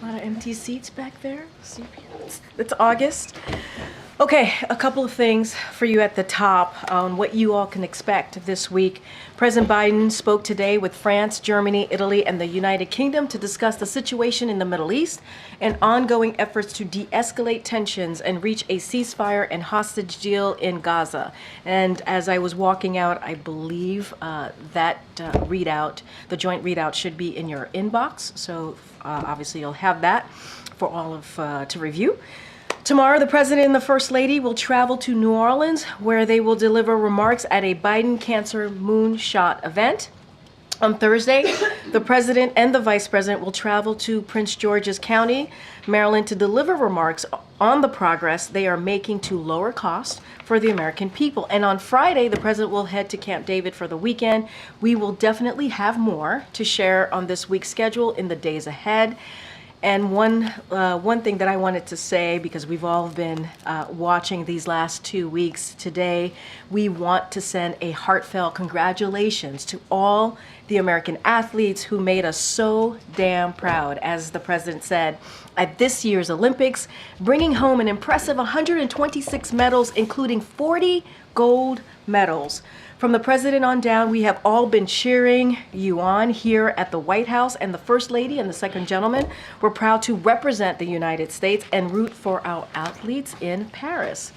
A lot of empty seats back there. It's August. Okay, a couple of things for you at the top on what you all can expect this week. President Biden spoke today with France, Germany, Italy, and the United Kingdom to discuss the situation in the Middle East and ongoing efforts to de-escalate tensions and reach a ceasefire and hostage deal in Gaza. And as I was walking out, I believe that readout, the joint readout, should be in your inbox. So obviously you'll have that for all of to review. Tomorrow, the President and the First Lady will travel to New Orleans, where they will deliver remarks at a Biden Cancer Moonshot event. On Thursday, the President and the Vice President will travel to Prince George's County, Maryland, to deliver remarks on the progress they are making to lower costs for the American people. And on Friday, the President will head to Camp David for the weekend. We will definitely have more to share on this week's schedule in the days ahead. And one thing that I wanted to say, because we've all been watching these last 2 weeks, today we want to send a heartfelt congratulations to all the American athletes who made us so damn proud, as the President said, at this year's Olympics, bringing home an impressive 126 medals, including 40 gold medals. From the President on down, we have all been cheering you on here at the White House, and the First Lady and the Second Gentleman were proud to represent the United States and root for our athletes in Paris.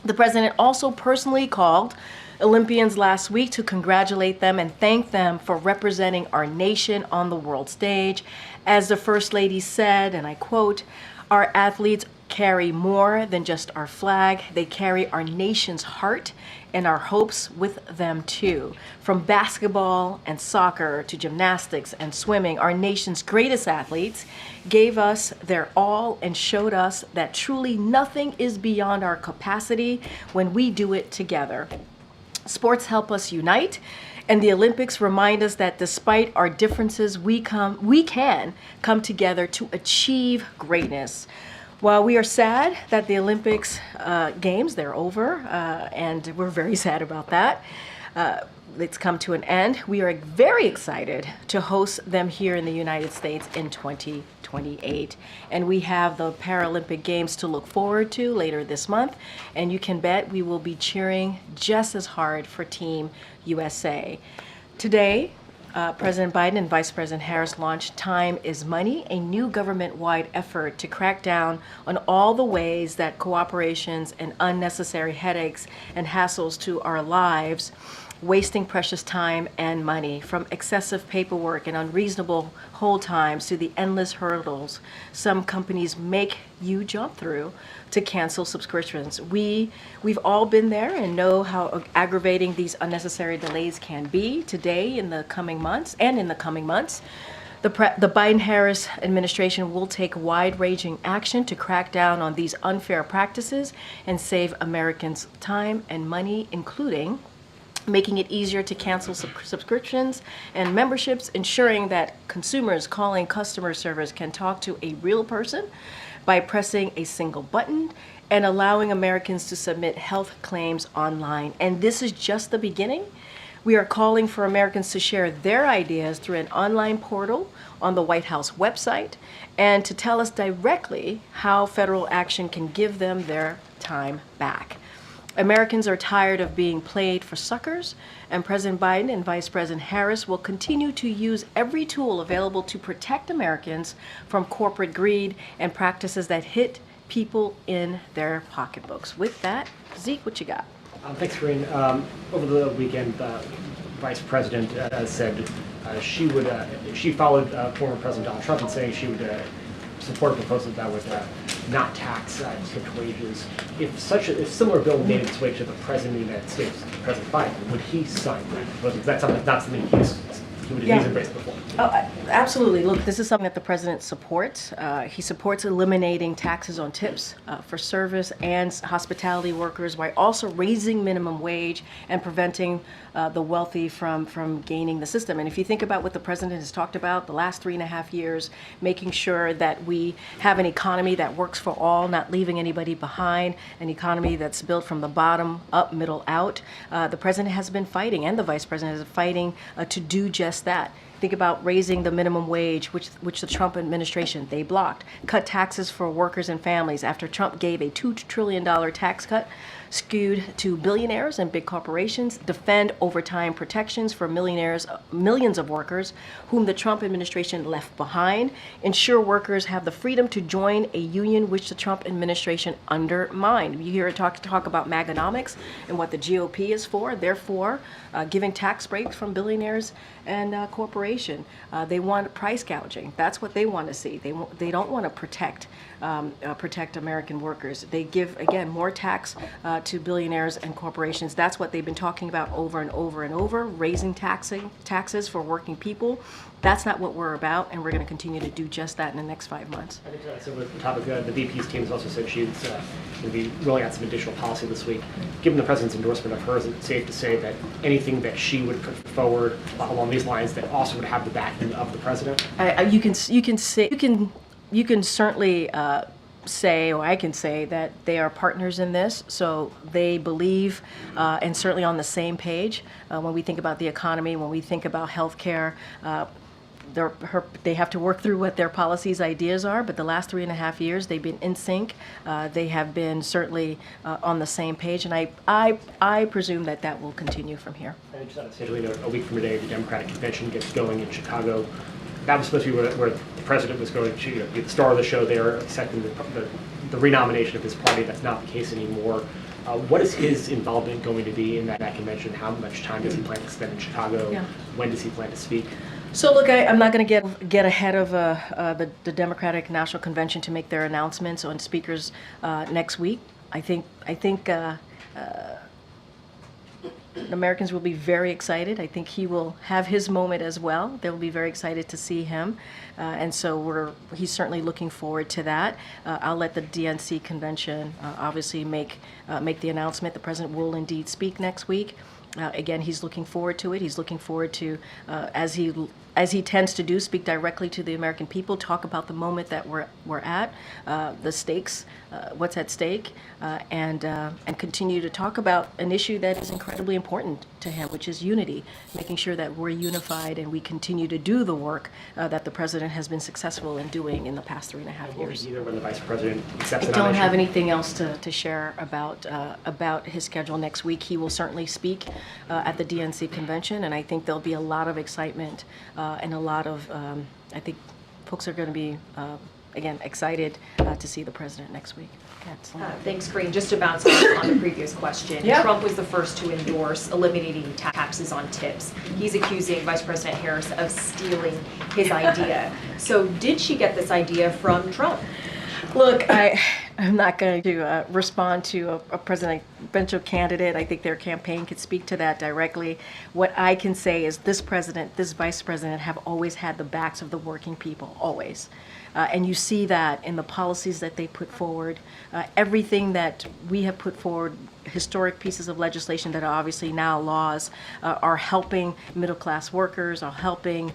The President also personally called Olympians last week to congratulate them and thank them for representing our nation on the world stage. As the First Lady said, and I quote, "Our athletes carry more than just our flag. They carry our nation's heart and our hopes with them too. From basketball and soccer to gymnastics and swimming, our nation's greatest athletes gave us their all and showed us that truly nothing is beyond our capacity when we do it together. Sports help us unite, and the Olympics remind us that despite our differences, we can come together to achieve greatness." While we are sad that the Olympics games, they're over, and we're very sad about that, it's come to an end, we are very excited to host them here in the United States in 2028. And we have the Paralympic Games to look forward to later this month, and you can bet we will be cheering just as hard for Team USA. Today, President Biden and Vice President Harris launched Time is Money, a new government-wide effort to crack down on all the ways that cooperations and unnecessary headaches and hassles to our lives, wasting precious time and money, from excessive paperwork and unreasonable hold times to the endless hurdles some companies make you jump through to cancel subscriptions. We've all been there and know how aggravating these unnecessary delays can be. Today, in the coming months, the Biden-Harris administration will take wide-ranging action to crack down on these unfair practices and save Americans time and money, including making it easier to cancel subscriptions and memberships, ensuring that consumers calling customer service can talk to a real person by pressing a single button, and allowing Americans to submit health claims online. And this is just the beginning. We are calling for Americans to share their ideas through an online portal on the White House website and to tell us directly how federal action can give them their time back. Americans are tired of being played for suckers, and President Biden and Vice President Harris will continue to use every tool available to protect Americans from corporate greed and practices that hit people in their pocketbooks. With that, Zeke, what you got? Thanks, Karine. Over the weekend, the Vice President said she followed former President Donald Trump in saying she would support a proposal that would not tax tipped wages. If similar bill made its way to the President of the United States, President Biden, would he sign that? Is that something he would have embraced before? Oh, absolutely. Look, this is something that the President supports. He supports eliminating taxes on tips for service and hospitality workers, while also raising minimum wage and preventing the wealthy from gaining the system. And if you think about what the President has talked about the last 3.5 years, making sure that we have an economy that works for all, not leaving anybody behind, an economy that's built from the bottom up, middle out, the President has been fighting, and the Vice President is fighting to do just that. Think about raising the minimum wage, which the Trump administration, they blocked. Cut taxes for workers and families after Trump gave a $2 trillion tax cut skewed to billionaires and big corporations. Defend overtime protections for millionaires, millions of workers whom the Trump administration left behind. Ensure workers have the freedom to join a union which the Trump administration undermined. You hear it talk about Maganomics and what the GOP is for. Therefore, giving tax breaks from billionaires and corporation. They want price gouging. That's what they want to see. They don't want to protect American workers. They give, again, more tax to billionaires and corporations. That's what they've been talking about over and over and over, raising taxes for working people. That's not what we're about, and we're going to continue to do just that in the next 5 months. I think so. With the topic, the VP's team has also said she's going to be rolling out some additional policy this week. Given the president's endorsement of hers, it's safe to say that anything that she would put forward along these lines that also would have the backing of the president. You can certainly say, or I can say, that they are partners in this, so they believe and certainly on the same page when we think about the economy, when we think about healthcare. They have to work through what their policies, ideas are, but the last 3.5 years they've been in sync. They have been certainly on the same page, and I presume that will continue from here. And just on a schedule, a week from today, the Democratic convention gets going in Chicago. That was supposed to be where the president was going to be the star of the show there, accepting the renomination of his party. That's not the case anymore. What is his involvement going to be in that convention? How much time does he plan to spend in Chicago? Yeah. When does he plan to speak? So look, I'm not going to get ahead of the Democratic National Convention to make their announcements on speakers next week. I think Americans will be very excited. I think he will have his moment as well. They'll be very excited to see him, and so he's certainly looking forward to that. I'll let the DNC convention obviously make the announcement. The president will indeed speak next week. Again, he's looking forward to it. He's looking forward to, as he tends to do, speak directly to the American people, talk about the moment that we're at, the stakes, what's at stake, and continue to talk about an issue that is incredibly important to him, which is unity, making sure that we're unified and we continue to do the work that the president has been successful in doing in the past 3.5 years. Either when the vice president accepts I the don't nomination. have anything else to share about his schedule next week. He will certainly speak at the DNC convention, and I think there'll be a lot of excitement and a lot of, I think folks are going to be, again, excited to see the president next week. Thanks, Karine. Just to bounce on the previous question, Yeah. Trump was the first to endorse eliminating taxes on tips. He's accusing Vice President Harris of stealing his idea. So did she get this idea from Trump? Look, I'm not going to respond to a presidential candidate. I think their campaign could speak to that directly. What I can say is this president, this vice president have always had the backs of the working people, always. And you see that in the policies that they put forward. Everything that we have put forward, historic pieces of legislation that are obviously now laws, are helping middle-class workers, are helping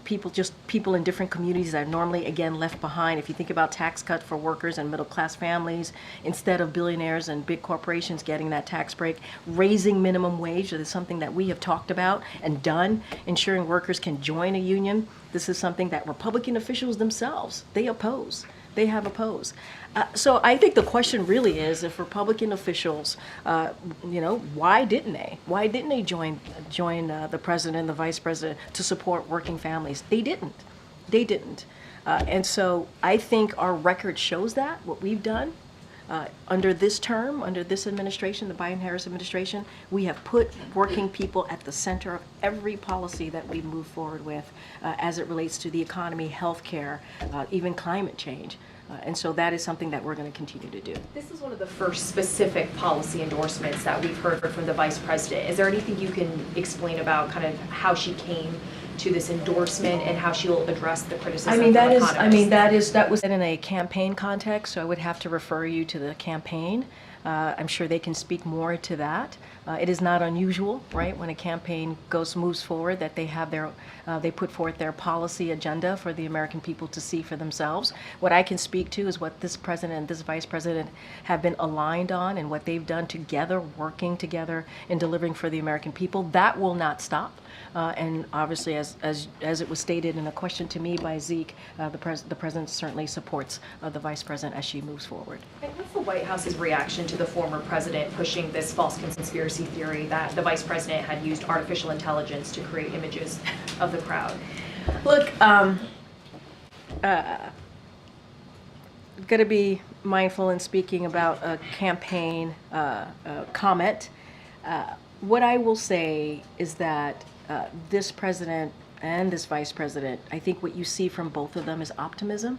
people in different communities that are normally, again, left behind. If you think about tax cut for workers and middle-class families, instead of billionaires and big corporations getting that tax break, raising minimum wage is something that we have talked about and done, ensuring workers can join a union. This is something that Republican officials themselves, they oppose. They have opposed. So I think the question really is, if Republican officials, why didn't they? Why didn't they join the president and the vice president to support working families? They didn't. They didn't. And so I think our record shows that, what we've done. Under this term, under this administration, the Biden-Harris administration, we have put working people at the center of every policy that we move forward with as it relates to the economy, healthcare, even climate change. And so that is something that we're going to continue to do. This is one of the first specific policy endorsements that we've heard from the vice president. Is there anything you can explain about kind of how she came to this endorsement and how she'll address the criticism from economists? That was in a campaign context, so I would have to refer you to the campaign. I'm sure they can speak more to that. It is not unusual, right, when a campaign moves forward, that they put forth their policy agenda for the American people to see for themselves. What I can speak to is what this president and this vice president have been aligned on and what they've done together, working together in delivering for the American people. That will not stop. And obviously, as it was stated in a question to me by Zeke, the president certainly supports the vice president as she moves forward. And what's the White House's reaction to the former president pushing this false conspiracy theory that the vice president had used artificial intelligence to create images of the crowd? Look, going to be mindful in speaking about a campaign comment. What I will say is that this president and this vice president, I think what you see from both of them is optimism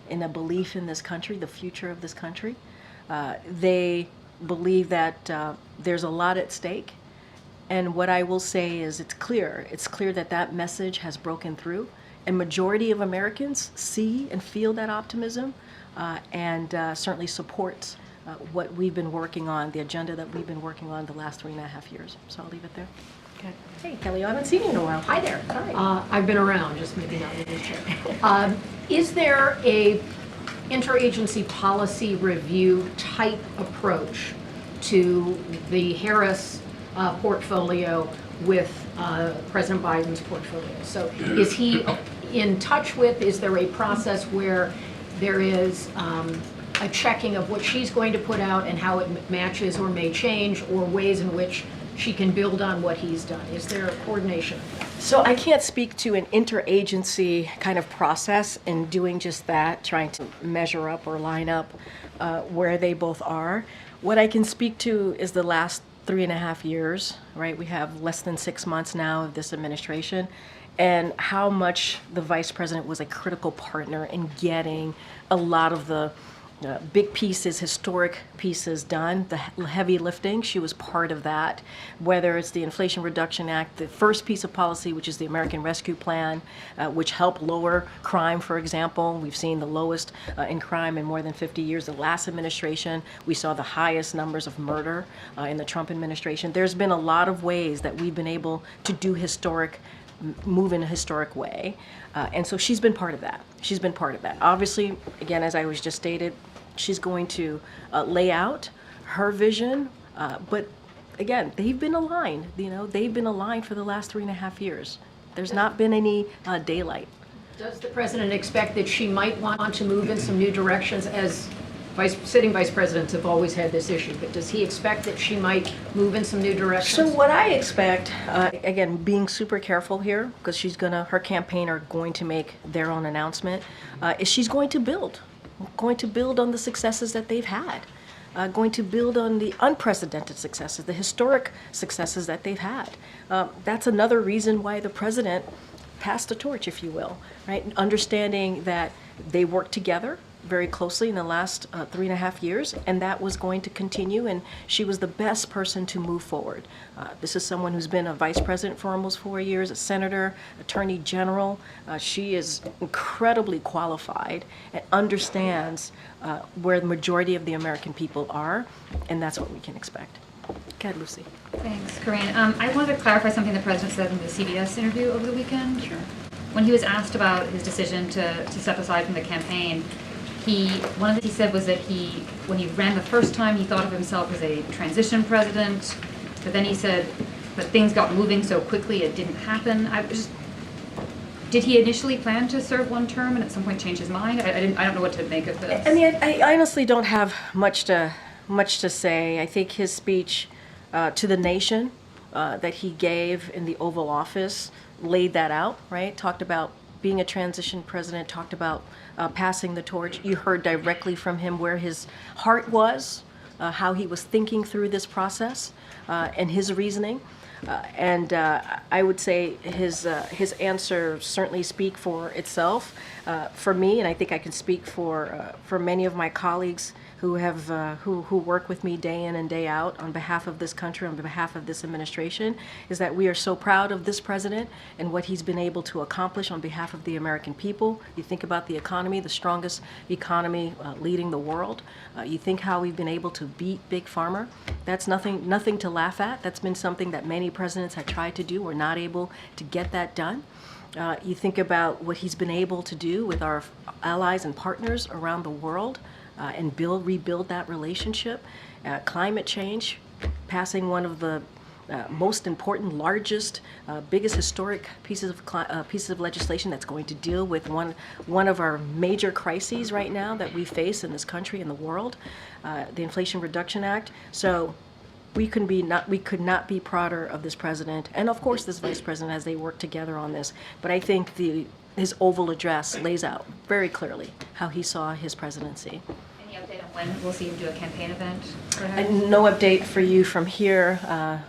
and a belief in this country, the future of this country. They believe that there's a lot at stake. And what I will say is it's clear that that message has broken through. And majority of Americans see and feel that optimism and certainly supports what we've been working on, the agenda that we've been working on the last 3.5 years. So I'll leave it there. Okay. Hey, Kelly, I haven't seen you in a while. Hi there. Hi. I've been around, just maybe not in this chair. Is there a interagency policy review type approach to the Harris portfolio with President Biden's portfolio? So is he in touch with, is there a process where there is a checking of what she's going to put out and how it matches or may change, or ways in which she can build on what he's done? Is there a coordination? So I can't speak to an interagency kind of process in doing just that, trying to measure up or line up where they both are. What I can speak to is the last 3.5 years, right? We have less than 6 months now of this administration, and how much the vice president was a critical partner in getting a lot of the big pieces, historic pieces done, the heavy lifting. She was part of that, whether it's the Inflation Reduction Act, the first piece of policy, which is the American Rescue Plan, which helped lower crime, for example. We've seen the lowest in crime in more than 50 years. The last administration, we saw the highest numbers of murder in the Trump administration. There's been a lot of ways that we've been able to do move in a historic way. And so she's been part of that. She's been part of that. Obviously, again, as I was just stated, she's going to lay out her vision, but again, they've been aligned. They've been aligned for the last 3.5 years. There's not been any daylight. Does the president expect that she might want to move in some new directions, as sitting vice presidents have always had this issue, but does he expect that she might move in some new directions? So what I expect, again, being super careful here, because her campaign are going to make their own announcement, is she's going to build on the successes that they've had, going to build on the unprecedented successes, the historic successes that they've had. That's another reason why the president passed the torch, if you will, right? Understanding that they worked together very closely in the last 3.5 years, and that was going to continue, and she was the best person to move forward. This is someone who's been a vice president for almost 4 years, a senator, attorney general. She is incredibly qualified and understands where the majority of the American people are, and that's what we can expect. Go ahead, Lucy. Thanks, Karine. I wanted to clarify something the president said in the CBS interview over the weekend. Sure. When he was asked about his decision to step aside from the campaign, one of the things he said was that when he ran the first time, he thought of himself as a transition president, but then he said that things got moving so quickly it didn't happen. Did he initially plan to serve one term and at some point change his mind? I don't know what to make of this. I mean, I honestly don't have much to say. I think his speech to the nation that he gave in the Oval Office laid that out, right? Talked about being a transition president, talked about passing the torch. You heard directly from him where his heart was, how he was thinking through this process, and his reasoning. And I would say his answer certainly speak for itself. For me, and I think I can speak for many of my colleagues who have who work with me day in and day out on behalf of this country, on behalf of this administration, is that we are so proud of this president and what he's been able to accomplish on behalf of the American people. You think about the economy, the strongest economy leading the world. You think how we've been able to beat Big Pharma. That's nothing to laugh at. That's been something that many presidents have tried to do. We're not able to get that done. You think about what he's been able to do with our allies and partners around the world and rebuild that relationship. Climate change, passing one of the most important, largest, biggest historic pieces of legislation that's going to deal with one of our major crises right now that we face in this country and the world, the Inflation Reduction Act. So we could not be prouder of this president and of course this vice president as they work together on this. But I think his Oval Address lays out very clearly how he saw his presidency. Any update on when we'll see him do a campaign event for her? And no update for you from here.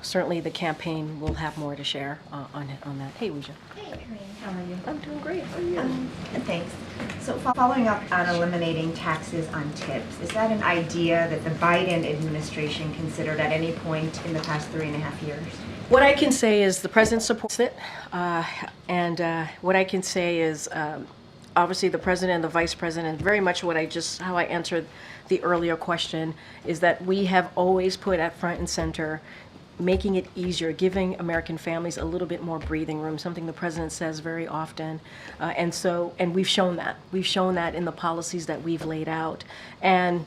Certainly the campaign will have more to share on that. Hey, Ouija. Hey, Karine, how are you? I'm doing great. How are you? Thanks. So following up on eliminating taxes on tips, is that an idea that the Biden administration considered at any point in the past 3.5 years? What I can say is the president supports it. And what I can say is obviously the president and the vice president, very much how I answered the earlier question, is that we have always put at front and center making it easier, giving American families a little bit more breathing room, something the president says very often. And we've shown that. We've shown that in the policies that we've laid out. And,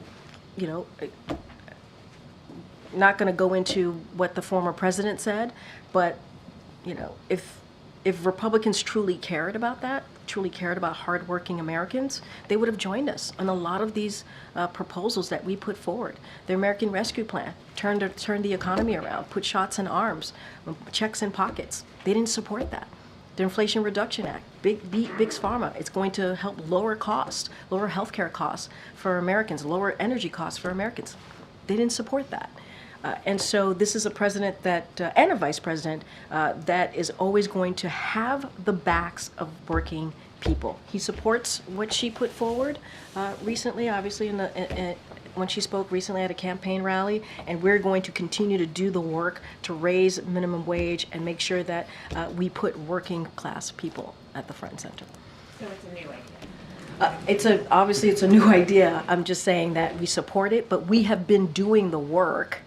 you know, not going to go into what the former president said, but, you know, if Republicans truly cared about that, truly cared about hardworking Americans, they would have joined us on a lot of these proposals that we put forward. The American Rescue Plan turned the economy around, put shots in arms, checks in pockets. They didn't support that. The Inflation Reduction Act, Big Pharma, it's going to help lower costs, lower healthcare costs for Americans, lower energy costs for Americans. They didn't support that. And so this is a president and a vice president that is always going to have the backs of working people. He supports what she put forward recently, obviously, when she spoke recently at a campaign rally, and we're going to continue to do the work to raise minimum wage and make sure that we put working class people at the front and center. So it's a new idea. Obviously it's a new idea. I'm just saying that we support it, but we have been doing the work,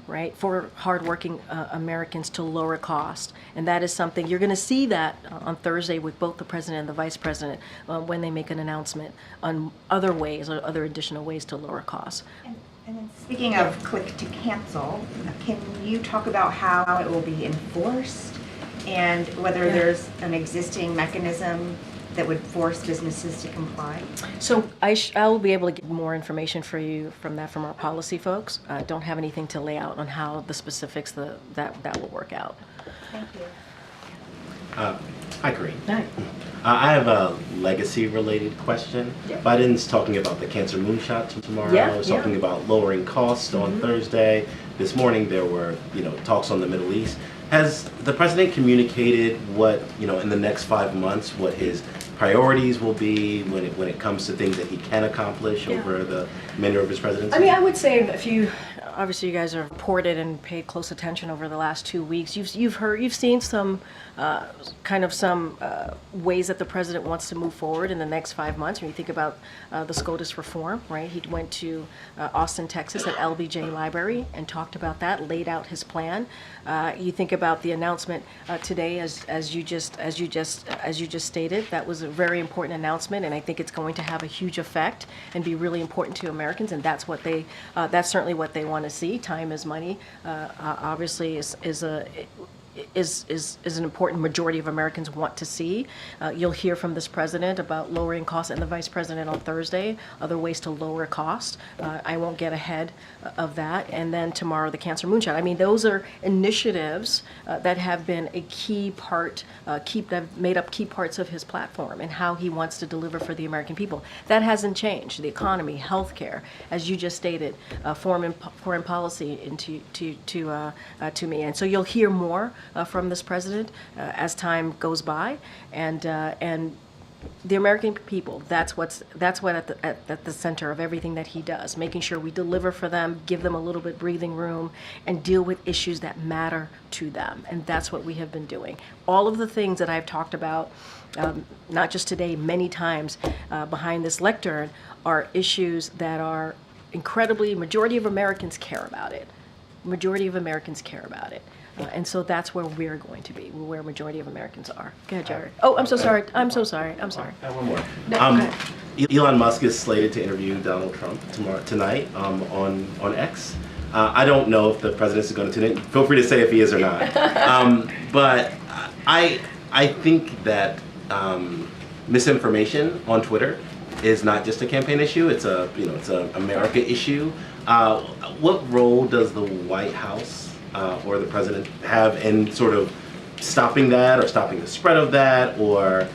right, for hardworking Americans to lower cost. And that is something, you're going to see that on Thursday with both the president and the vice president when they make an announcement on other ways or other additional ways to lower costs. And then speaking of click to cancel, can you talk about how it will be enforced and whether there's an existing mechanism that would force businesses to comply? So I will be able to get more information for you from our policy folks. Don't have anything to lay out on how the specifics that will work out. Thank you. Hi, Karine. Hi. I have a legacy-related question. Yeah. Biden's talking about the cancer moonshot tomorrow. Yeah, He's yeah. talking about lowering costs on Thursday. This morning there were, talks on the Middle East. Has the president communicated what, in the next 5 months, what his priorities will be when it comes to things that he can accomplish over the remainder of his presidency? I mean, I would say obviously you guys have reported and paid close attention over the last 2 weeks. You've seen some ways that the president wants to move forward in the next 5 months. When you think about the SCOTUS reform, right? He went to Austin, Texas at LBJ Library and talked about that, laid out his plan. You think about the announcement today, as you just stated. That was a very important announcement, and I think it's going to have a huge effect and be really important to Americans. And that's certainly what they want to see. Time is money. Obviously, is an important majority of Americans want to see. You'll hear from this president about lowering costs and the vice president on Thursday, other ways to lower costs. I won't get ahead of that. And then tomorrow, the cancer moonshot. I mean, those are initiatives that have been a key part, that have made up key parts of his platform and how he wants to deliver for the American people. That hasn't changed. The economy, healthcare, as you just stated, foreign policy to me. And so you'll hear more from this president as time goes by, and the American people, that's what at the center of everything that he does, making sure we deliver for them, give them a little bit breathing room, and deal with issues that matter to them. And that's what we have been doing. All of the things that I've talked about, not just today, many times behind this lectern, are issues that are incredibly, majority of Americans care about it. Majority of Americans care about it. And so that's where we're going to be, where majority of Americans are. Go ahead, Jared. Oh, I'm so sorry. I'm so sorry. I'm sorry. I have one more. No, go ahead. Elon Musk is slated to interview Donald Trump tonight on X. I don't know if the president is going to tune in. Feel free to say if he is or not. But I think that misinformation on Twitter is not just a campaign issue. It's a America issue. What role does the White House or the president have in sort of stopping that, or stopping the spread of that, or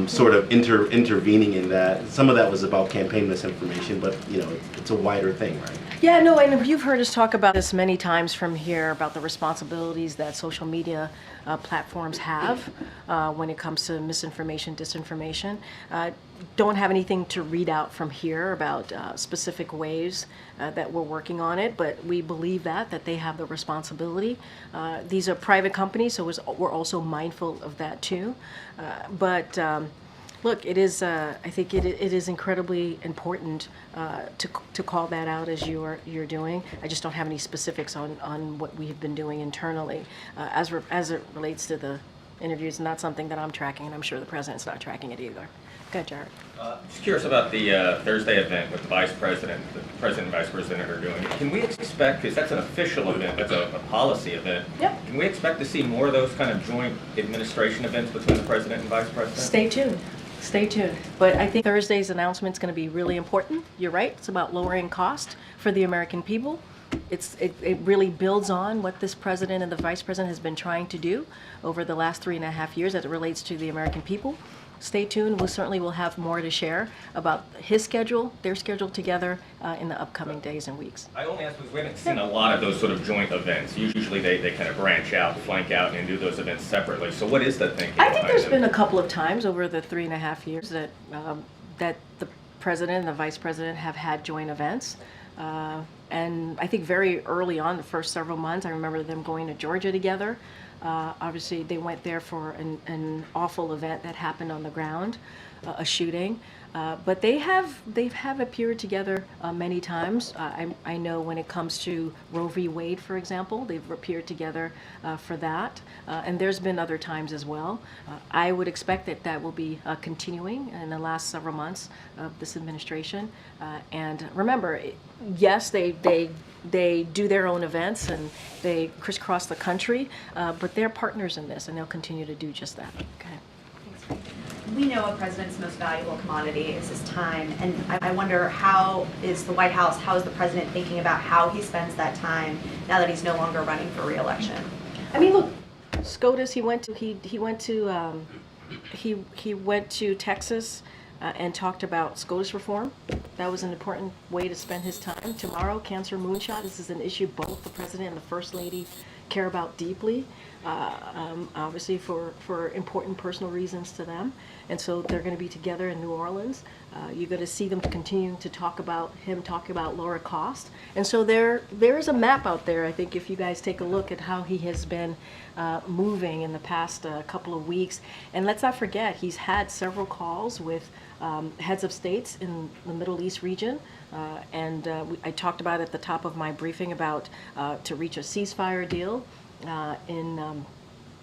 sort of intervening in that? Some of that was about campaign misinformation, but it's a wider thing, right? Yeah, no, and you've heard us talk about this many times from here, about the responsibilities that social media platforms have when it comes to misinformation, disinformation. Don't have anything to read out from here about specific ways that we're working on it, but we believe that they have the responsibility. These are private companies, so we're also mindful of that too. But look, it is. I think it is incredibly important to call that out as you're doing. I just don't have any specifics on what we have been doing internally as it relates to the interviews. Not something that I'm tracking, and I'm sure the president's not tracking it either. Go ahead, Jared. Just curious about the Thursday event with the president and vice president are doing. Can we expect, because that's an official event, that's a policy event. Yep. Can we expect to see more of those kind of joint administration events between the president and vice president? Stay tuned. Stay tuned. But I think Thursday's announcement is going to be really important. You're right. It's about lowering cost for the American people. It really builds on what this president and the vice president has been trying to do over the last 3.5 years as it relates to the American people. Stay tuned. We certainly will have more to share about his schedule, their schedule together in the upcoming days and weeks. I only ask because we haven't seen a lot of those sort of joint events. Usually they kind of branch out, flank out, and do those events separately. So what is the thinking? I think there's been a couple of times over the 3.5 years that the president and the vice president have had joint events. And I think very early on, the first several months, I remember them going to Georgia together. Obviously, they went there for an awful event that happened on the ground, a shooting. But they've appeared together many times. I know when it comes to Roe v. Wade, for example, they've appeared together for that. And there's been other times as well. I would expect that will be continuing in the last several months of this administration. And remember, yes, they do their own events and they crisscross the country, but they're partners in this, and they'll continue to do just that. Okay. We know a president's most valuable commodity is his time, and I wonder how is the White House, how is the president thinking about how he spends that time now that he's no longer running for re-election? I mean, look, SCOTUS. He went to Texas and talked about SCOTUS reform. That was an important way to spend his time. Tomorrow, cancer moonshot. This is an issue both the president and the first lady care about deeply, obviously for important personal reasons to them. And so they're going to be together in New Orleans. You're going to see them continue to talk about lower cost. And so there is a map out there, I think, if you guys take a look at how he has been moving in the past couple of weeks. And let's not forget, he's had several calls with heads of states in the Middle East region. I talked about at the top of my briefing about to reach a ceasefire deal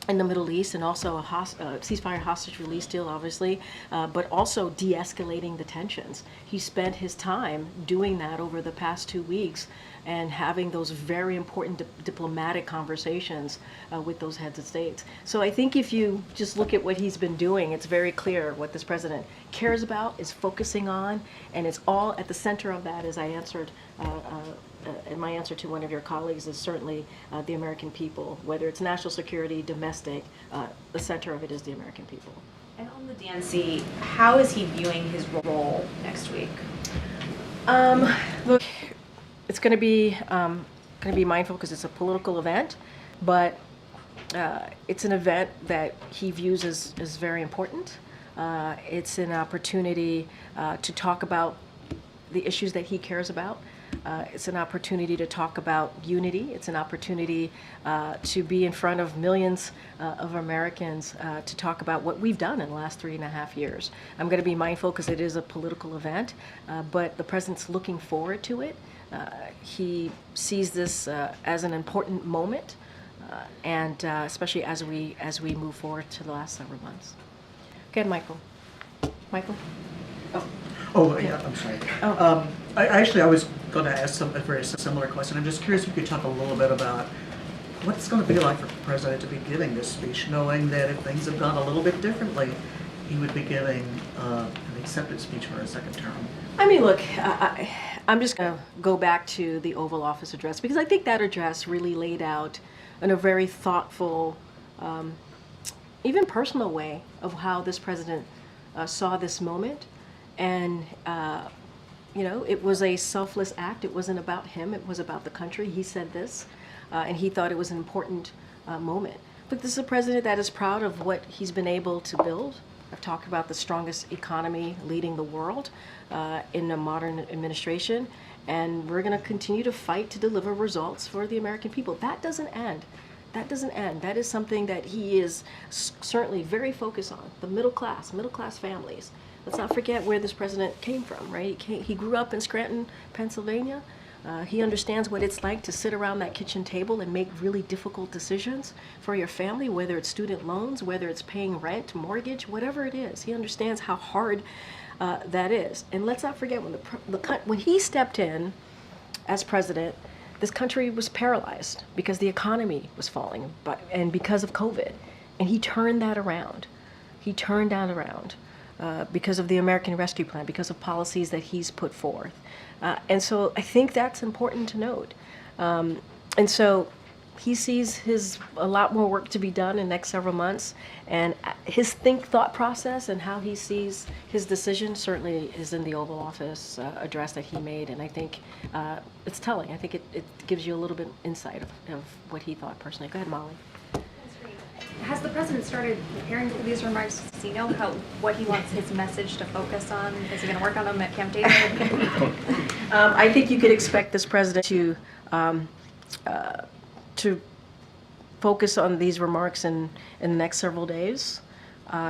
in the Middle East, and also a ceasefire hostage release deal, obviously, but also de-escalating the tensions. He spent his time doing that over the past 2 weeks and having those very important diplomatic conversations with those heads of states. So I think if you just look at what he's been doing, it's very clear what this president cares about, is focusing on, and it's all at the center of that, as I answered and my answer to one of your colleagues, is certainly the American people. Whether it's national security, domestic, the center of it is the American people. And on the DNC, how is he viewing his role next week? Look, it's going to be mindful because it's a political event, but it's an event that he views as very important. It's an opportunity to talk about the issues that he cares about. It's an opportunity to talk about unity. It's an opportunity to be in front of millions of Americans to talk about what we've done in the last 3.5 years. I'm going to be mindful because it is a political event, but the president's looking forward to it. He sees this as an important moment, and especially as we move forward to the last several months. Go ahead, Michael. Michael? Oh, yeah, I'm sorry. Oh. I was going to ask a very similar question. I'm just curious if you could talk a little bit about what it's going to be like for the president to be giving this speech, knowing that if things have gone a little bit differently, he would be giving an acceptance speech for a second term. I mean, look, I'm just going to go back to the Oval Office address because I think that address really laid out in a very thoughtful, even personal way of how this president saw this moment. And, it was a selfless act. It wasn't about him. It was about the country. He said this, and he thought it was an important moment. Look, this is a president that is proud of what he's been able to build. I've talked about the strongest economy leading the world in a modern administration, and we're going to continue to fight to deliver results for the American people. That doesn't end. That doesn't end. That is something that he is certainly very focused on, the middle class families. Let's not forget where this president came from, right? He grew up in Scranton, Pennsylvania. He understands what it's like to sit around that kitchen table and make really difficult decisions for your family, whether it's student loans, whether it's paying rent, mortgage, whatever it is. He understands how hard that is. And let's not forget when he stepped in as president, this country was paralyzed because the economy was falling, and because of COVID. And he turned that around. He turned that around. Because of the American Rescue Plan, because of policies that he's put forth. And so I think that's important to note. And so he sees a lot more work to be done in the next several months. And his thought process and how he sees his decision certainly is in the Oval Office address that he made. And I think it's telling. I think it gives you a little bit insight of what he thought personally. Go ahead, Molly. Has the president started preparing for these remarks? Does he know what he wants his message to focus on? Is he going to work on them at Camp David? I think you could expect this president to focus on these remarks in the next several days,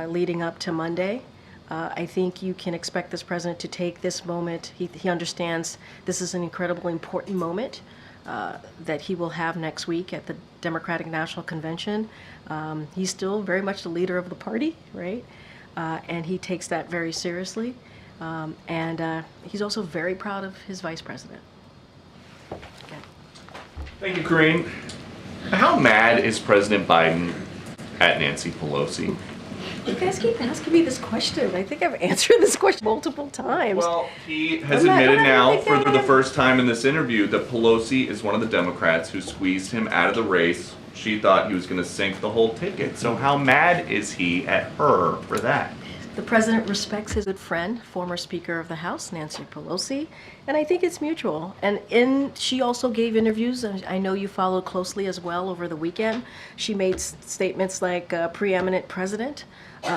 leading up to Monday. I think you can expect this president to take this moment. He understands this is an incredibly important moment that he will have next week at the Democratic National Convention. He's still very much the leader of the party, right? And he takes that very seriously. And he's also very proud of his vice president. Okay. Thank you, Karine. How mad is President Biden at Nancy Pelosi? You guys keep asking me this question. I think I've answered this question multiple times. Well, he has I'm not- admitted I'm not now gonna for think the that- first time in this interview that Pelosi is one of the Democrats who squeezed him out of the race. She thought he was going to sink the whole ticket. So how mad is he at her for that? The president respects his good friend, former Speaker of the House, Nancy Pelosi, and I think it's mutual. And she also gave interviews, and I know you followed closely as well over the weekend. She made statements like preeminent president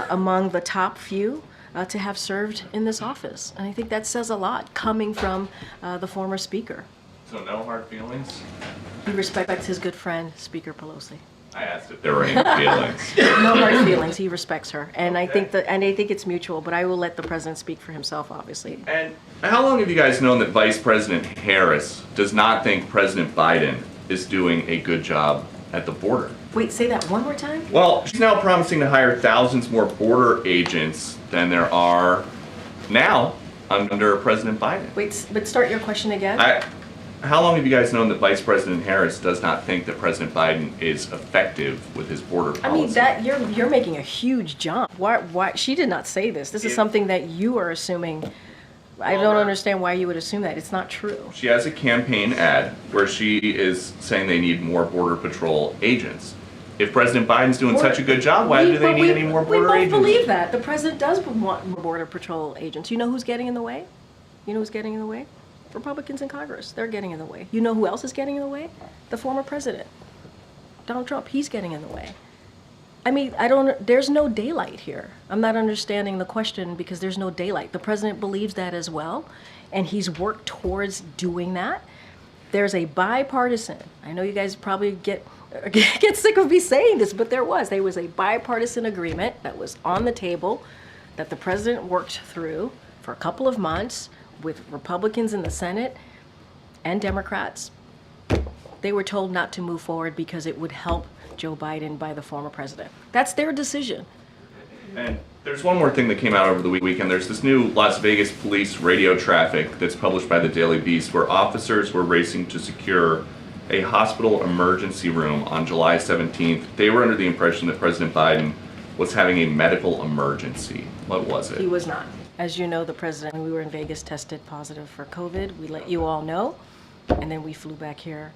among the top few to have served in this office. And I think that says a lot coming from the former Speaker. So no hard feelings? He respects his good friend, Speaker Pelosi. I asked if there were any feelings. No hard feelings. He respects her, and I think it's mutual. But I will let the president speak for himself, obviously. And how long have you guys known that Vice President Harris does not think President Biden is doing a good job at the border? Wait, say that one more time. Well, she's now promising to hire thousands more border agents than there are now under President Biden. Wait, but start your question again. How long have you guys known that Vice President Harris does not think that President Biden is effective with his border policy? I mean, that you're making a huge jump. Why? She did not say this. This is something that you are assuming. I don't understand why you would assume that. It's not true. She has a campaign ad where she is saying they need more Border Patrol agents. If President Biden's doing such a good job, why do they need any more border agents? We both believe that. The president does want more Border Patrol agents. You know who's getting in the way? You know who's getting in the way? Republicans in Congress. They're getting in the way. You know who else is getting in the way? The former president, Donald Trump. He's getting in the way. I mean, there's no daylight here. I'm not understanding the question because there's no daylight. The president believes that as well, and he's worked towards doing that. There's a bipartisan, I know you guys probably get sick of me saying this, but there was a bipartisan agreement that was on the table that the president worked through for a couple of months with Republicans in the Senate and Democrats. They were told not to move forward because it would help Joe Biden by the former president. That's their decision. And there's one more thing that came out over the weekend. There's this new Las Vegas police radio traffic that's published by the Daily Beast where officers were racing to secure a hospital emergency room on July 17th. They were under the impression that President Biden was having a medical emergency. What was it? He was not. As you know, the president, when we were in Vegas, tested positive for COVID. We let you all know, and then we flew back here.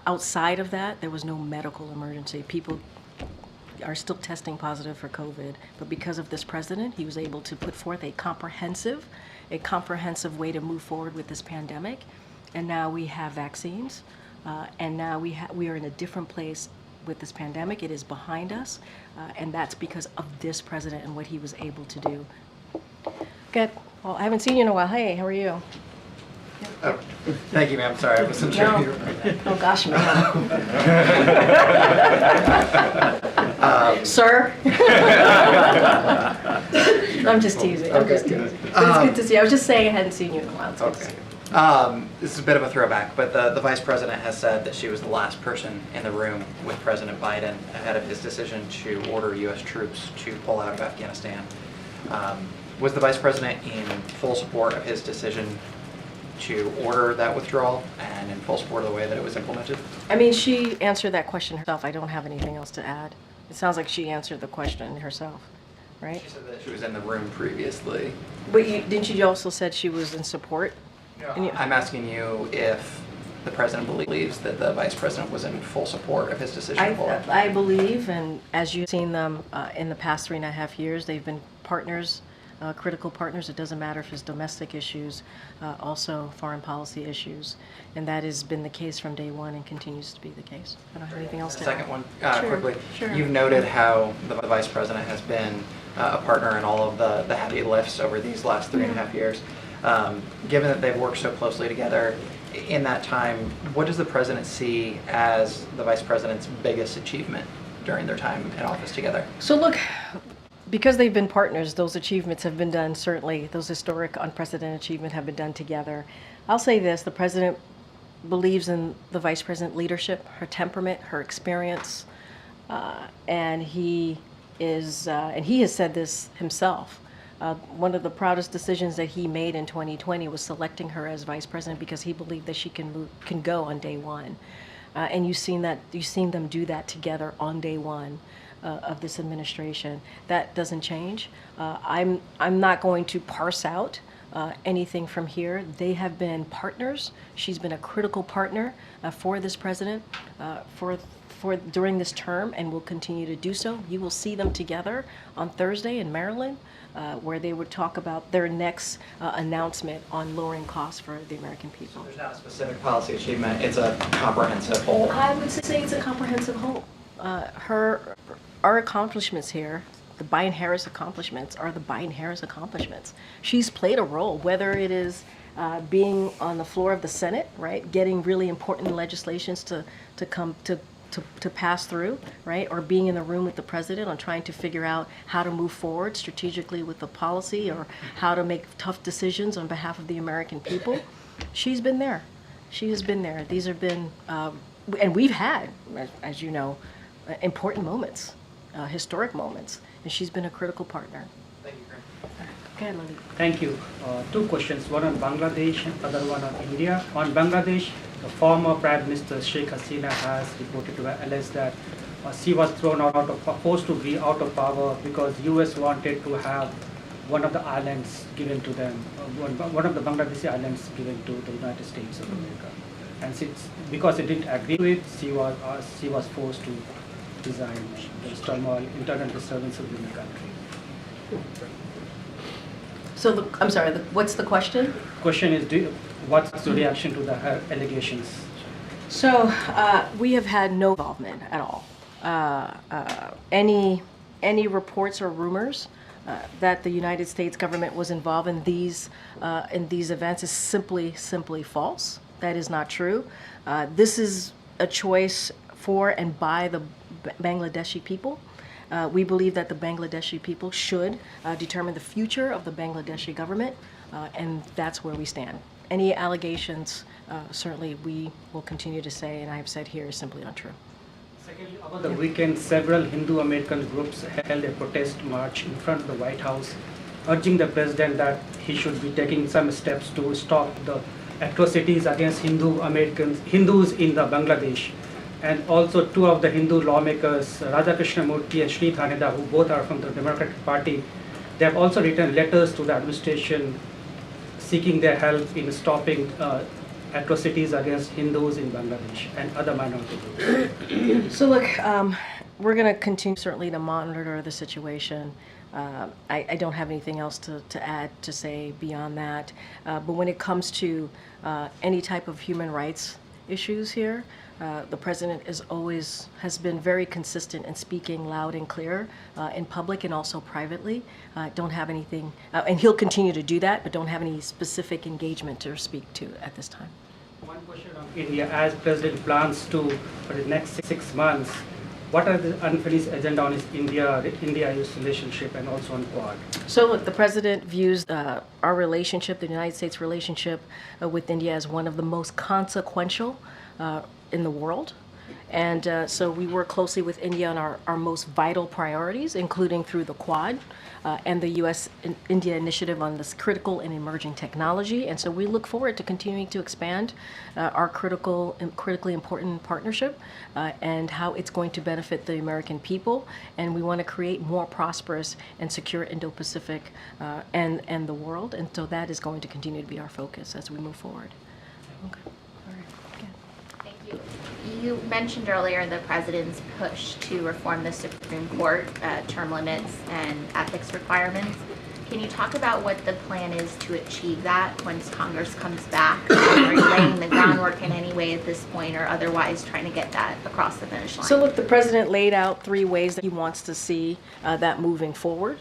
Outside of that, there was no medical emergency. People are still testing positive for COVID, but because of this president, he was able to put forth a comprehensive way to move forward with this pandemic. And now we have vaccines, and now we are in a different place with this pandemic. It is behind us, and that's because of this president and what he was able to do. Good. Well, I haven't seen you in a while. Hey, how are you? Oh, thank you, ma'am. Sorry, I wasn't sure. No. Oh, gosh, ma'am. Sir? I'm just teasing. I'm just teasing. But it's good to see you. I was just saying I hadn't seen you in a while. It's good to see you. This is a bit of a throwback, but the vice president has said that she was the last person in the room with President Biden ahead of his decision to order U.S. troops to pull out of Afghanistan. Was the vice president in full support of his decision to order that withdrawal and in full support of the way that it was implemented? I mean, she answered that question herself. I don't have anything else to add. It sounds like she answered the question herself, right? She said that she was in the room previously. But didn't you also said she was in support? I'm asking you if the president believes that the vice president was in full support of his decision to pull out. I believe, and as you've seen them in the past 3.5 years, they've been partners, critical partners. It doesn't matter if it's domestic issues, also foreign policy issues, and that has been the case from day one and continues to be the case. I don't have anything else to add. Second one, Sure, quickly. sure. You've noted how the vice president has been a partner in all of the heavy lifts over these last 3.5 years. Given that they've worked so closely together in that time, what does the president see as the vice president's biggest achievement during their time in office together? So look, because they've been partners, those achievements have been done, certainly, those historic, unprecedented achievements have been done together. I'll say this, the president believes in the vice president leadership, her temperament, her experience, and he has said this himself. One of the proudest decisions that he made in 2020 was selecting her as vice president because he believed that she can go on day one. And you've seen them do that together on day one of this administration. That doesn't change. I'm not going to parse out anything from here. They have been partners. She's been a critical partner for this president for during this term, and will continue to do so. You will see them together on Thursday in Maryland, where they would talk about their next announcement on lowering costs for the American people. So there's not a specific policy achievement, it's a comprehensive whole. I would say it's a comprehensive whole. Our accomplishments here, the Biden-Harris accomplishments, are the Biden-Harris accomplishments. She's played a role, whether it is being on the floor of the Senate, right, getting really important legislations to pass through, right, or being in the room with the president on trying to figure out how to move forward strategically with the policy or how to make tough decisions on behalf of the American people. She's been there. She has been there. These have been, and we've had, as you know, important moments, historic moments, and she's been a critical partner. Thank you, Karine. Okay, Lily. Thank you. Two questions, one on Bangladesh, other one on India. On Bangladesh, the former Prime Minister Sheikh Hasina has reported to alleged that she was forced to be out of power because US wanted to have one of the islands given to them, one of the Bangladeshi islands given to the United States of America. And because it didn't agree with it, she was forced to resign. There's turmoil, internal disturbances within the country. So I'm sorry, what's the question? Question is, what's the reaction to her allegations? So we have had no involvement at all. any reports or rumors that the United States government was involved in these events is simply false. That is not true. This is a choice for and by the Bangladeshi people. We believe that the Bangladeshi people should determine the future of the Bangladeshi government, and that's where we stand. Any allegations, certainly we will continue to say, and I have said here, is simply untrue. Secondly, over the weekend, several Hindu American groups held a protest march in front of the White House, urging the president that he should be taking some steps to stop the atrocities against Hindus in the Bangladesh. And also two of the Hindu lawmakers, Radha Krishnamurti and Sri Thaneda, who both are from the Democratic Party, they have also written letters to the administration seeking their help in stopping atrocities against Hindus in Bangladesh and other minority groups. So look, we're going to continue certainly to monitor the situation. I don't have anything else to add to say beyond that. But when it comes to any type of human rights issues here, the president has been very consistent in speaking loud and clear in public and also privately. Don't have anything, and he'll continue to do that, but don't have any specific engagement to speak to at this time. One question on India. As President plans to, for the next 6 months, what are the unfinished agenda on his India-US relationship and also on Quad? So look, the president views our relationship, the United States relationship with India, as one of the most consequential in the world. And so we work closely with India on our most vital priorities, including through the Quad and the U.S.-India initiative on this critical and emerging technology. And so we look forward to continuing to expand our critically important partnership and how it's going to benefit the American people. And we want to create more prosperous and secure Indo-Pacific and the world. And so that is going to continue to be our focus as we move forward. Okay. All right. Thank you. You mentioned earlier the president's push to reform the Supreme Court, term limits and ethics requirements. Can you talk about what the plan is to achieve that once Congress comes back? Are you laying the groundwork in any way at this point or otherwise trying to get that across the finish line? So look, the president laid out 3 ways that he wants to see that moving forward.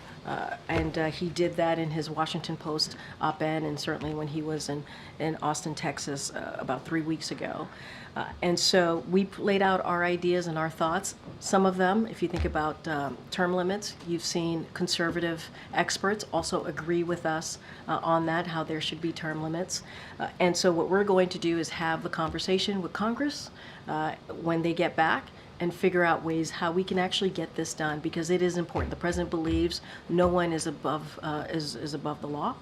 And he did that in his Washington Post op-ed and certainly when he was in Austin, Texas about 3 weeks ago. And so we laid out our ideas and our thoughts. Some of them, if you think about term limits, you've seen conservative experts also agree with us on that, how there should be term limits. And so what we're going to do is have the conversation with Congress when they get back and figure out ways how we can actually get this done, because it is important. The president believes no one is above the law,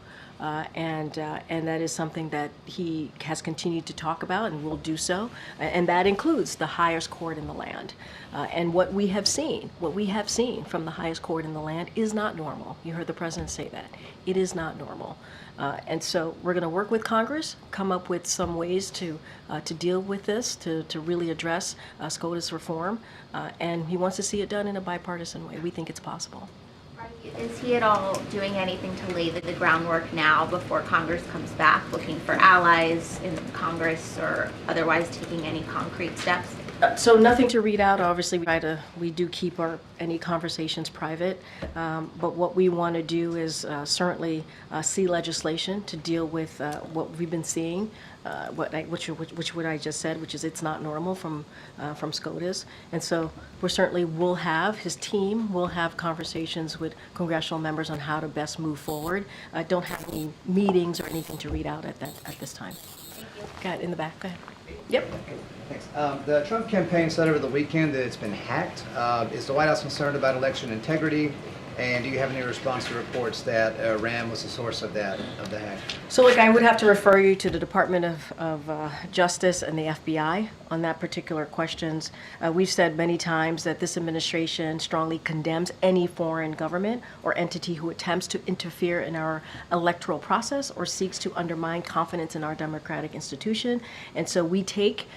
and that is something that he has continued to talk about and will do so, and that includes the highest court in the land. And what we have seen from the highest court in the land is not normal. You heard the president say that. It is not normal. And so we're going to work with Congress, come up with some ways to deal with this, to really address SCOTUS reform, and he wants to see it done in a bipartisan way. We think it's possible. Is he at all doing anything to lay the groundwork now before Congress comes back, looking for allies in Congress or otherwise taking any concrete steps? So nothing to read out. Obviously, we do keep any conversations private, but what we want to do is certainly see legislation to deal with what we've been seeing, which what I just said, which is it's not normal from SCOTUS, and so his team will have conversations with congressional members on how to best move forward. I don't have any meetings or anything to read out at this time. Thank you. Got it in the back. Go ahead. Yep. Thanks. The Trump campaign said over the weekend that it's been hacked. Is the White House concerned about election integrity? And do you have any response to reports that Iran was the source of the hack? So look, I would have to refer you to the Department of Justice and the FBI on that particular questions. We've said many times that this administration strongly condemns any foreign government or entity who attempts to interfere in our electoral process or seeks to undermine confidence in our democratic institution. And so we take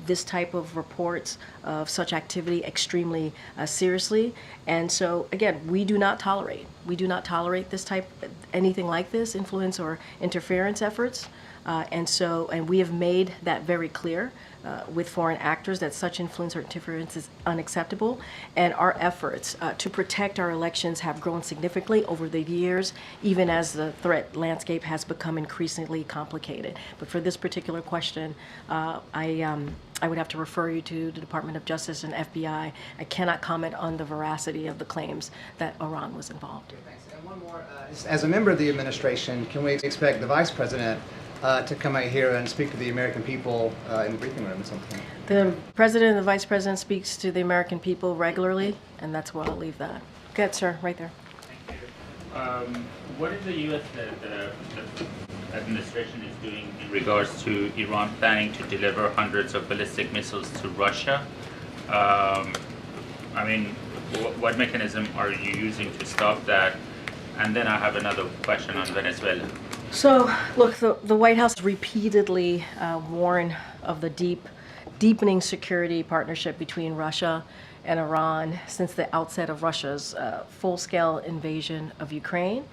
this type of reports of such activity extremely seriously. And so again, we do not tolerate. We do not tolerate this type, anything like this, influence or interference efforts. And we have made that very clear with foreign actors that such influence or interference is unacceptable. And our efforts to protect our elections have grown significantly over the years, even as the threat landscape has become increasingly complicated. But for this particular question, I would have to refer you to the Department of Justice and FBI. I cannot comment on the veracity of the claims that Iran was involved. Thanks. And one more, as a member of the administration, can we expect the Vice President to come out here and speak to the American people in the briefing room at some point? The President and the Vice President speaks to the American people regularly, and that's where I'll leave that. Go ahead, sir, right there. Thank you. What is the U.S. The administration is doing in regards to Iran planning to deliver hundreds of ballistic missiles to Russia? I mean, what mechanism are you using to stop that? And then I have another question on Venezuela. So, look, the White House repeatedly warned of the deepening security partnership between Russia and Iran since the outset of Russia's full-scale invasion of Ukraine.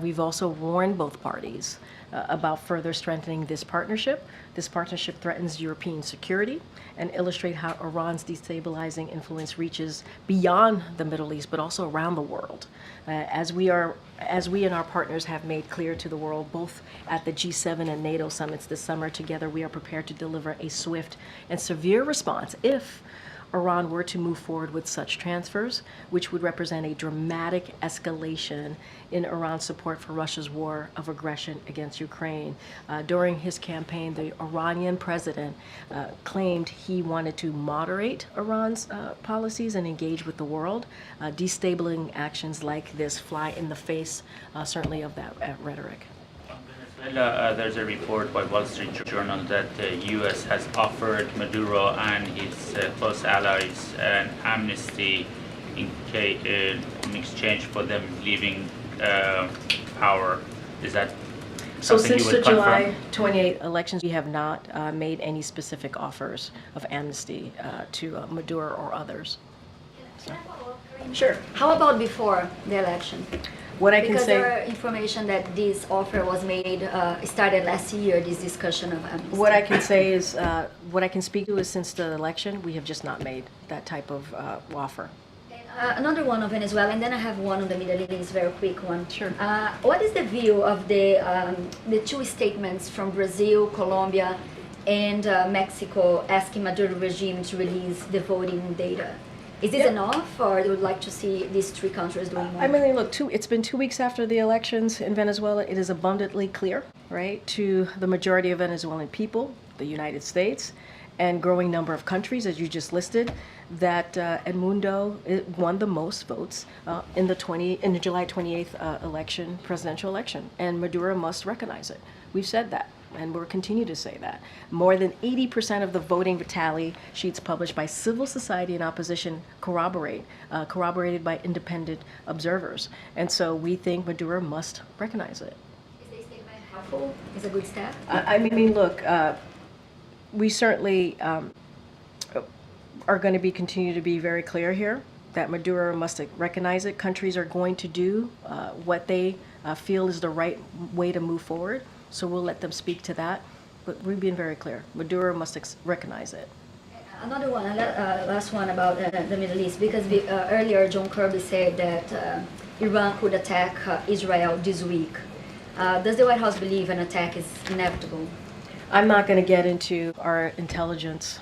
We've also warned both parties about further strengthening this partnership. This partnership threatens European security and illustrates how Iran's destabilizing influence reaches beyond the Middle East, but also around the world. As we and our partners have made clear to the world, both at the G7 and NATO summits this summer, together we are prepared to deliver a swift and severe response if Iran were to move forward with such transfers, which would represent a dramatic escalation in Iran's support for Russia's war of aggression against Ukraine. During his campaign, the Iranian president claimed he wanted to moderate Iran's policies and engage with the world. Destabilizing actions like this fly in the face, certainly, of that rhetoric. There's a report by Wall Street Journal that the U.S. has offered Maduro and his close allies an amnesty in exchange for them leaving power. Is that so? Something Since you the would July confirm? 28 elections, we have not made any specific offers of amnesty to Maduro or others. So. Sure. How about before the election? What I can because say, there are information that this offer was made, started last year, this discussion of amnesty. what I can say is, what I can speak to is since the election, we have just not made that type of offer. Another one on Venezuela, and then I have one on the Middle East, very quick one. Sure. What is the view of the two statements from Brazil, Colombia, and Mexico asking Maduro regime to release the voting data? Is this enough, or you would like to see these three countries doing more? I mean, look, it's been 2 weeks after the elections in Venezuela. It is abundantly clear, right, to the majority of Venezuelan people, the United States, and growing number of countries, as you just listed, that Edmundo won the most votes in the July 28th presidential election, and Maduro must recognize it. We've said that. And we'll continue to say that. More than 80% of the voting tally sheets published by civil society and opposition corroborated by independent observers. And so we think Maduro must recognize it. Is this statement helpful? Is a good step? I mean, look, we certainly are going to continue to be very clear here that Maduro must recognize it. Countries are going to do what they feel is the right way to move forward. So we'll let them speak to that, but we've been very clear. Maduro must recognize it. Another one, last one about the Middle East, because earlier John Kirby said that Iran could attack Israel this week. Does the White House believe an attack is inevitable? I'm not going to get into our intelligence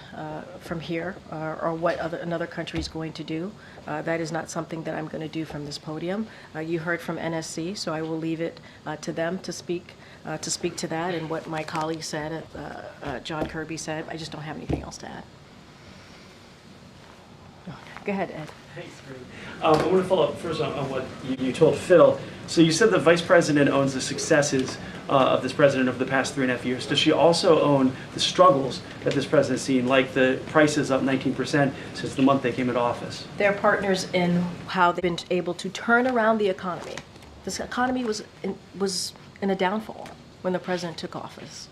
from here or what another country is going to do. That is not something that I'm going to do from this podium. You heard from NSC, so I will leave it to them to speak to that and what my colleague said, John Kirby said. I just don't have anything else to add. Go ahead, Ed. Thanks, Karine. I want to follow up first on what you told Phil. So you said the vice president owns the successes of this president over the past 3.5 years. Does she also own the struggles that this president's seen, like the prices up 19% since the month they came into office? They're partners in how they've been able to turn around the economy. This economy was in a downfall when the president took office.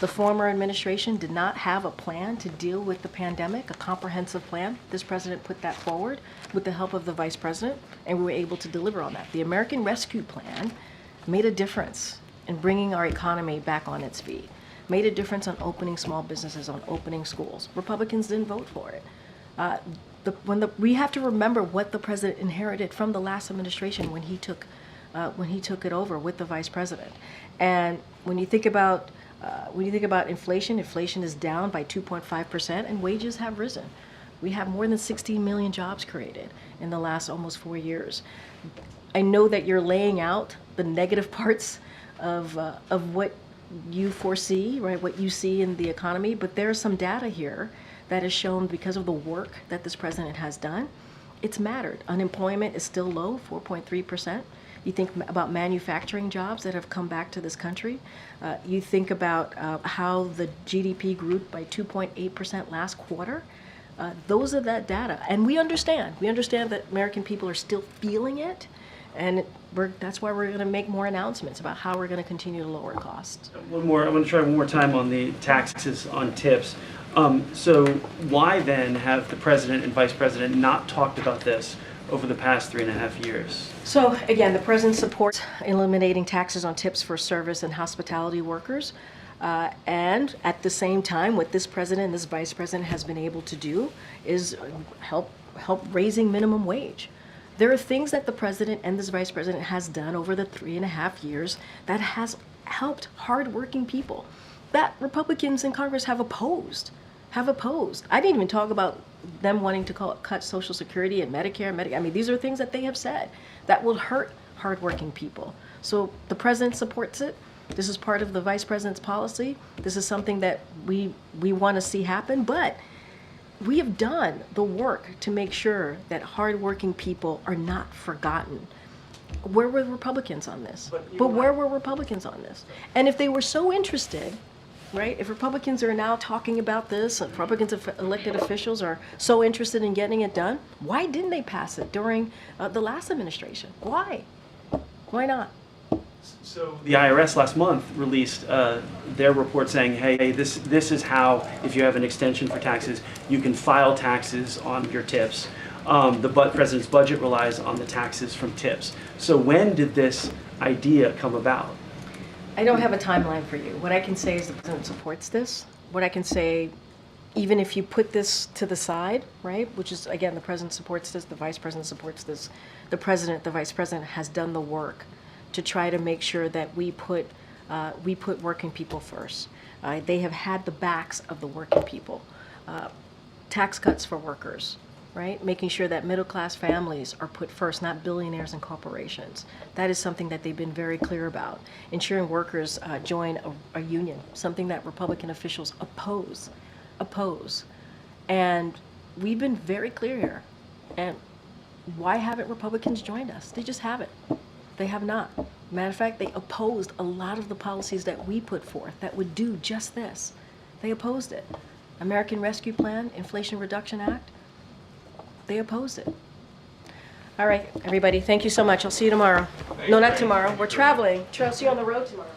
The former administration did not have a plan to deal with the pandemic, a comprehensive plan. This president put that forward with the help of the vice president, and we were able to deliver on that. The American Rescue Plan made a difference in bringing our economy back on its feet, made a difference on opening small businesses, on opening schools. Republicans didn't vote for it. We have to remember what the president inherited from the last administration when he took it over with the vice president. And when you think about inflation, inflation is down by 2.5%, and wages have risen. We have more than 16 million jobs created in the last almost 4 years. I know that you're laying out the negative parts of what you foresee, right? What you see in the economy, but there's some data here that has shown, because of the work that this president has done, it's mattered. Unemployment is still low, 4.3%. You think about manufacturing jobs that have come back to this country. You think about how the GDP grew by 2.8% last quarter. Those are that data. And we understand that American people are still feeling it. And that's why we're going to make more announcements about how we're going to continue to lower costs. One more. I'm going to try one more time on the taxes on tips. So why then have the president and vice president not talked about this over the past 3.5 years? So again, the president supports eliminating taxes on tips for service and hospitality workers. And at the same time, what this president and this vice president has been able to do is help raising minimum wage. There are things that the president and this vice president has done over the 3.5 years that has helped hardworking people that Republicans in Congress have opposed. I didn't even talk about them wanting to cut Social Security and Medicare. I mean, these are things that they have said that will hurt hardworking people. So the president supports it. This is part of the vice president's policy. This is something that we want to see happen, but we have done the work to make sure that hardworking people are not forgotten. Where were Republicans on this? But where were Republicans on this? And if they were so interested, right, if Republicans are now talking about this, if Republicans elected officials are so interested in getting it done, why didn't they pass it during the last administration? Why? Why not? So the IRS last month released their report saying, hey, this is how, if you have an extension for taxes, you can file taxes on your tips. The president's budget relies on the taxes from tips. So when did this idea come about? I don't have a timeline for you. What I can say is the president supports this. What I can say, even if you put this to the side, right, which is, again, the president supports this, the vice president supports this, the vice president has done the work to try to make sure that we put working people first. They have had the backs of the working people. Tax cuts for workers, right? Making sure that middle-class families are put first, not billionaires and corporations. That is something that they've been very clear about. Ensuring workers join a union, something that Republican officials oppose. And we've been very clear here. And why haven't Republicans joined us? They just haven't. They have not. Matter of fact, they opposed a lot of the policies that we put forth that would do just this. They opposed it. American Rescue Plan, Inflation Reduction Act, they opposed it. All right, everybody, thank you so much. I'll see you tomorrow. No, not tomorrow. We're traveling. I'll see you on the road tomorrow.